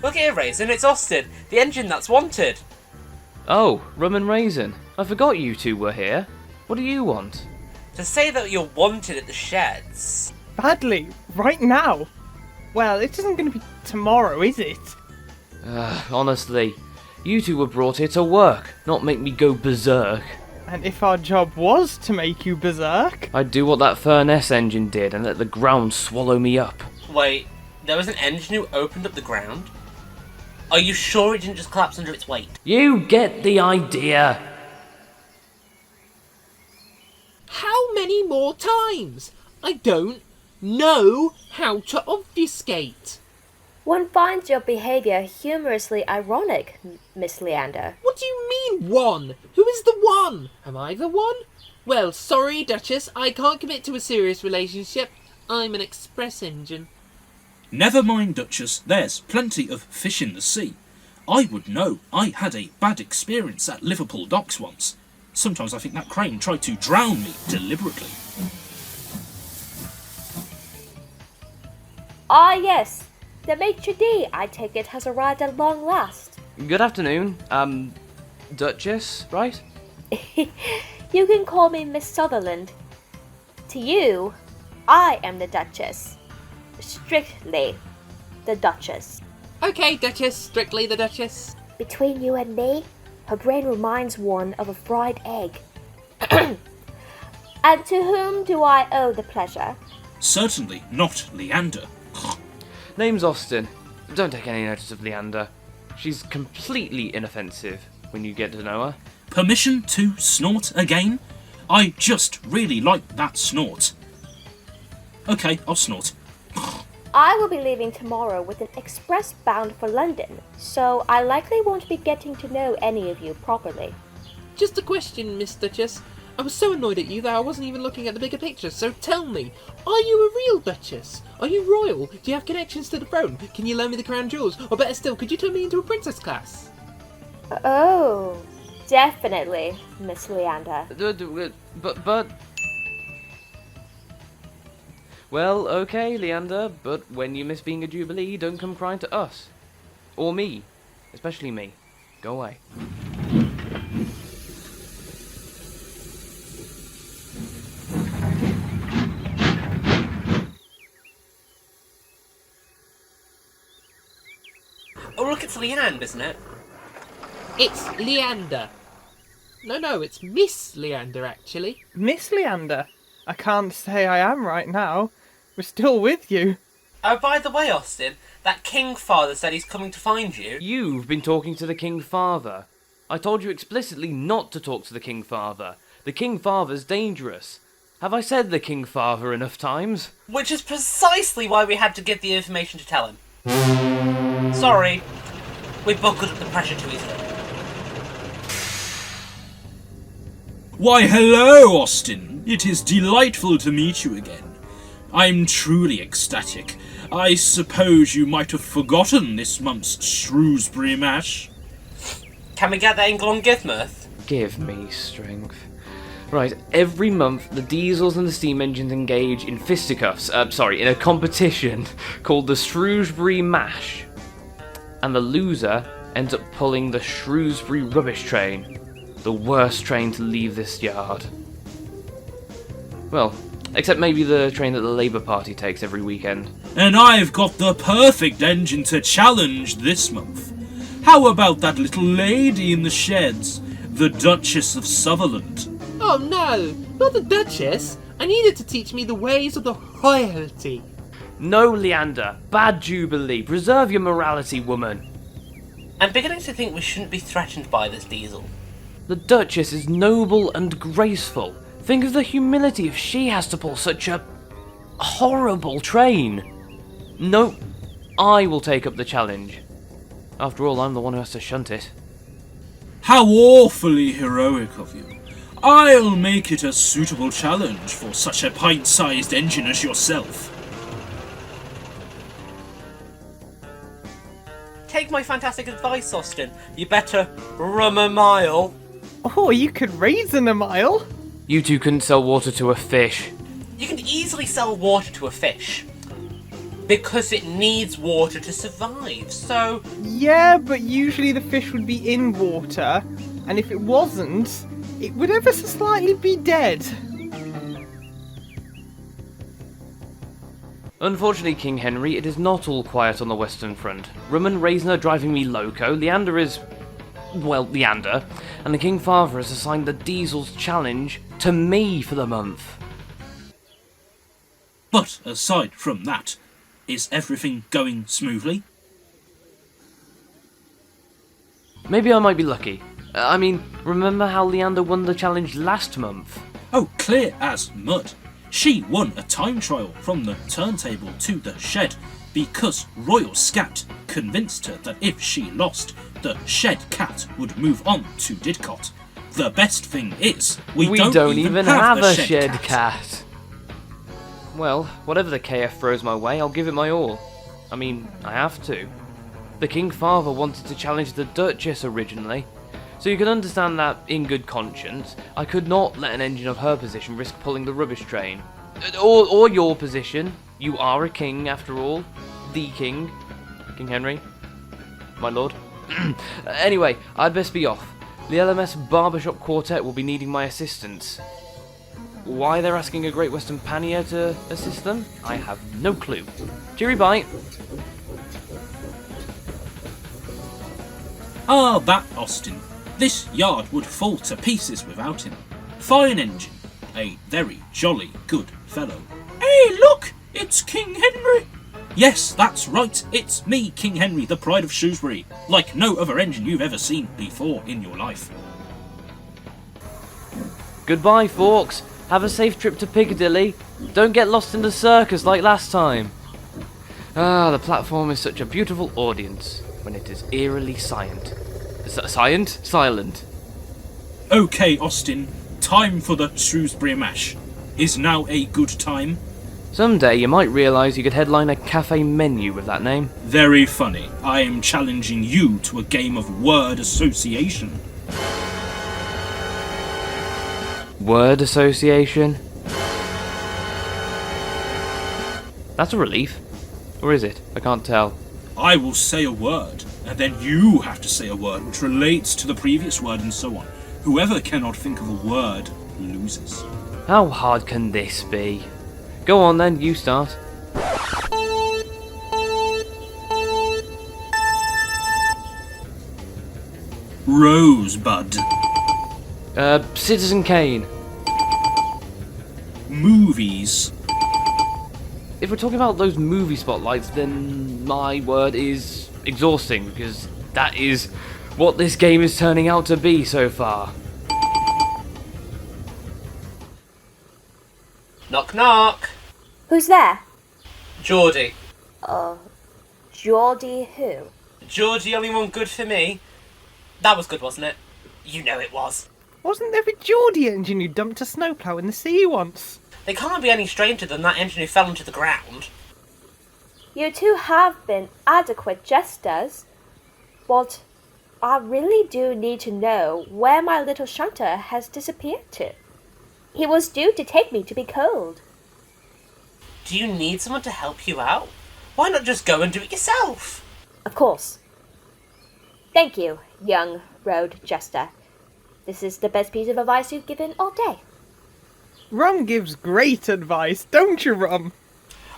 Look here, Raisin, it's Austin, the engine that's wanted. Oh, Rum and Raisin. I forgot you two were here. What do you want? To say that you're wanted at the sheds. Badly, right now. Well, it isn't going to be tomorrow, is it? Honestly, you two were brought here to work, not make me go berserk. And if our job was to make you berserk? I'd do what that Furness engine did and let the ground swallow me up. Wait, there was an engine who opened up the ground? Are you sure it didn't just collapse under its weight? You get the idea. How many more times? I don't know how to obfuscate. One finds your behaviour humorously ironic, Miss Leander. What do you mean, one? Who is the one? Am I the one? Well, sorry, Duchess, I can't commit to a serious relationship. I'm an express engine. Never mind, Duchess, there's plenty of fish in the sea. I would know. I had a bad experience at Liverpool docks once. Sometimes I think that crane tried to drown me deliberately. Ah, yes. The maitre d', I take it, has arrived at long last. Good afternoon. Duchess, right? You can call me Miss Sutherland. To you, I am the Duchess. Strictly the Duchess. Okay, Duchess, strictly the Duchess. Between you and me, her brain reminds one of a fried egg. And to whom do I owe the pleasure? Certainly not Leander. Name's Austin. Don't take any notice of Leander. She's completely inoffensive when you get to know her. Permission to snort again? I just really like that snort. Okay, I'll snort. I will be leaving tomorrow with an express bound for London, so I likely won't be getting to know any of you properly. Just a question, Miss Duchess. I was so annoyed at you that I wasn't even looking at the bigger picture, so tell me, are you a real Duchess? Are you royal? Do you have connections to the throne? Can you loan me the crown jewels? Or better still, could you turn me into a princess class? Oh, definitely, Miss Leander. But... Well, okay, Leander, but when you miss being a Jubilee, don't come crying to us. Or me. Especially me. Go away. Oh, look, it's Leanne, isn't it? It's Leander. No, it's Miss Leander, actually. Miss Leander? I can't say I am right now. We're still with you. Oh, by the way, Austin, that King Father said he's coming to find you. You've been talking to the King Father. I told you explicitly not to talk to the King Father. The King Father's dangerous. Have I said the King Father enough times? Which is precisely why we had to give the information to tell him. Sorry, we buckled up the pressure too easily. Why, hello, Austin. It is delightful to meet you again. I'm truly ecstatic. I suppose you might have forgotten this month's Shrewsbury mash. Can we get that in Glongithmouth? Give me strength. Right, every month the diesels and the steam engines engage in fisticuffs, in a competition called the Shrewsbury Mash. And the loser ends up pulling the Shrewsbury rubbish train. The worst train to leave this yard. Well, except maybe the train that the Labour Party takes every weekend. And I've got the perfect engine to challenge this month. How about that little lady in the sheds, the Duchess of Sutherland? Oh no, not the Duchess. I needed to teach me the ways of the royalty. No, Leander. Bad Jubilee. Preserve your morality, woman. I'm beginning to think we shouldn't be threatened by this diesel. The Duchess is noble and graceful. Think of the humility if she has to pull such a horrible train. No, I will take up the challenge. After all, I'm the one who has to shunt it. How awfully heroic of you. I'll make it a suitable challenge for such a pint-sized engine as yourself. Take my fantastic advice, Austin. You better rum a mile. Or you could raisin a mile. You two couldn't sell water to a fish. You can easily sell water to a fish. Because it needs water to survive, so... Yeah, but usually the fish would be in water, and if it wasn't, it would ever so slightly be dead. Unfortunately, King Henry, it is not all quiet on the Western Front. Rum and Raisin are driving me loco, Leander is... well, Leander, and the King Father has assigned the Diesel's challenge to me for the month. But aside from that, is everything going smoothly? Maybe I might be lucky. Remember how Leander won the challenge last month? Oh, clear as mud. She won a time trial from the turntable to the shed because Royal Scat convinced her that if she lost, the shed cat would move on to Didcot. The best thing is, we don't even have a shed cat. Well, whatever the KF throws my way, I'll give it my all. I have to. The King Father wanted to challenge the Duchess originally, so you can understand that, in good conscience, I could not let an engine of her position risk pulling the rubbish train. Or your position. You are a king, after all. The king. King Henry. My lord. Anyway, I'd best be off. The LMS Barbershop Quartet will be needing my assistance. Why they're asking a Great Western Pannier to assist them, I have no clue. Cheery bye. Ah, that Austin. This yard would fall to pieces without him. Fine engine. A very jolly good fellow. Hey, look! It's King Henry! Yes, that's right. It's me, King Henry, the pride of Shrewsbury. Like no other engine you've ever seen before in your life. Goodbye, Forks. Have a safe trip to Piccadilly. Don't get lost in the circus like last time. Ah, the platform is such a beautiful audience when it is eerily silent. Silent. Okay, Austin. Time for the Shrewsbury Mash. Is now a good time? Someday you might realise you could headline a cafe menu with that name. Very funny. I am challenging you to a game of word association. Word association? That's a relief. Or is it? I can't tell. I will say a word, and then you have to say a word which relates to the previous word and so on. Whoever cannot think of a word loses. How hard can this be? Go on then, you start. Rosebud. Citizen Kane. Movies. If we're talking about those movie spotlights, then my word is exhausting, because that is what this game is turning out to be so far. Knock knock! Who's there? Geordie. Geordie who? Geordie, only one good for me. That was good, wasn't it? You know it was. Wasn't there a Geordie engine who dumped a snowplow in the sea once? They can't be any stranger than that engine who fell into the ground. You two have been adequate jesters, but I really do need to know where my little shunter has disappeared to. He was due to take me to be cold. Do you need someone to help you out? Why not just go and do it yourself? Of course. Thank you, young road jester. This is the best piece of advice you've given all day. Rum gives great advice, don't you, Rum?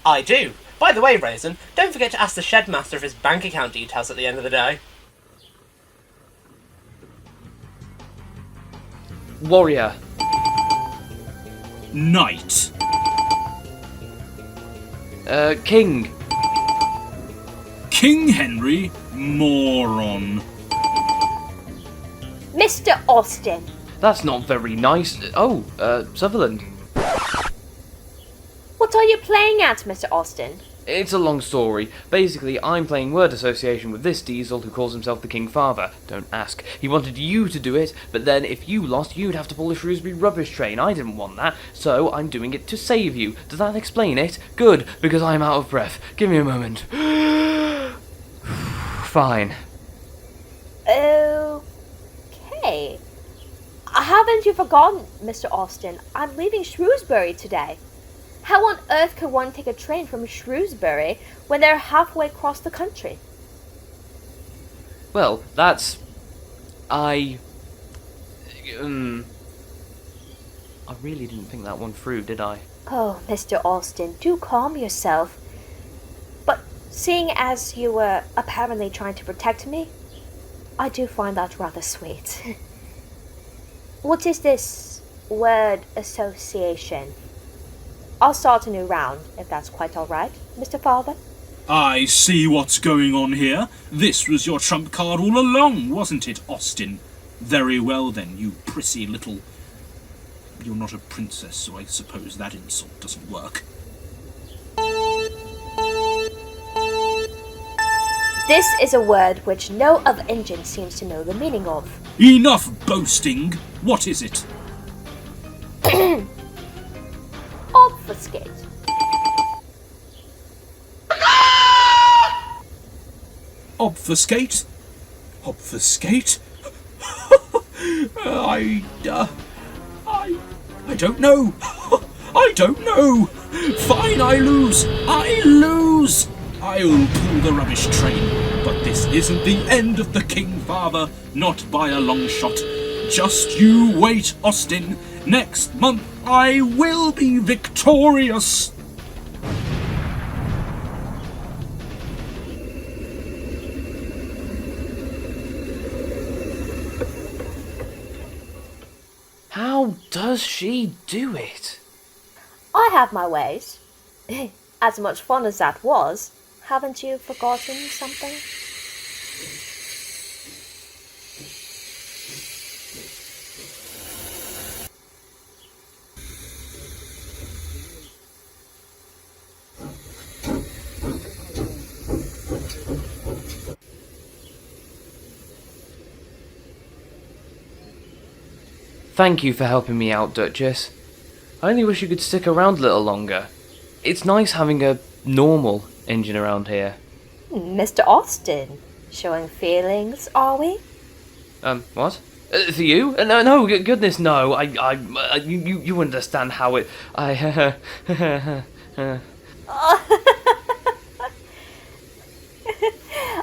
I do. By the way, Raisin, don't forget to ask the Shedmaster of his bank account details at the end of the day. Warrior. Knight. King. King Henry. Moron. Mr. Austin. That's not very nice. Oh, Sutherland. What are you playing at, Mr. Austin? It's a long story. Basically, I'm playing word association with this Diesel who calls himself the King Father. Don't ask. He wanted you to do it, but then if you lost, you'd have to pull the Shrewsbury rubbish train. I didn't want that, so I'm doing it to save you. Does that explain it? Good, because I'm out of breath. Give me a moment. Fine. Okay. Haven't you forgotten, Mr. Austin? I'm leaving Shrewsbury today. How on earth could one take a train from Shrewsbury when they're halfway across the country? Well, that's... I really didn't think that one through, did I? Oh, Mr. Austin, do calm yourself. But seeing as you were apparently trying to protect me, I do find that rather sweet. What is this word association? I'll start a new round, if that's quite all right, Mr. Father. I see what's going on here. This was your trump card all along, wasn't it, Austin? Very well then, you prissy little... You're not a princess, so I suppose that insult doesn't work. This is a word which no other engine seems to know the meaning of. Enough boasting! What is it? Obfuscate. Obfuscate? Obfuscate? I don't know. I don't know. Fine, I lose. I lose. I'll pull the rubbish train. But this isn't the end of the King, Father. Not by a long shot. Just you wait, Austin. Next month I will be victorious. How does she do it? I have my ways. As much fun as that was, haven't you forgotten something? Thank you for helping me out, Duchess. I only wish you could stick around a little longer. It's nice having a normal engine around here. Mr. Austin, showing feelings, are we? What? For you? No, goodness, no. You understand how it...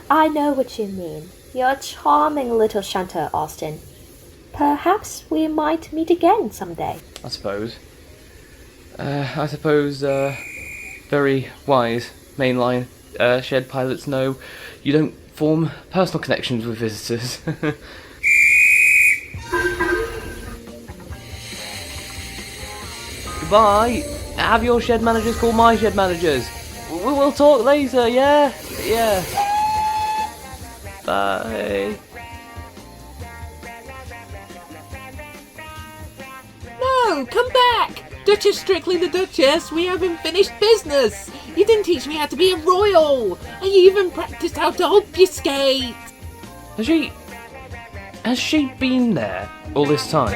I know what you mean. You're a charming little shunter, Austin. Perhaps we might meet again someday. I suppose. Very wise. Mainline shed pilots know you don't form personal connections with visitors. Goodbye. Have your shed managers call my shed managers. We'll talk later, yeah? Yeah. Bye. No, come back! Duchess Strictly the Duchess, we haven't finished business! You didn't teach me how to be a royal! And you even practiced how to obfuscate! Has she been there all this time?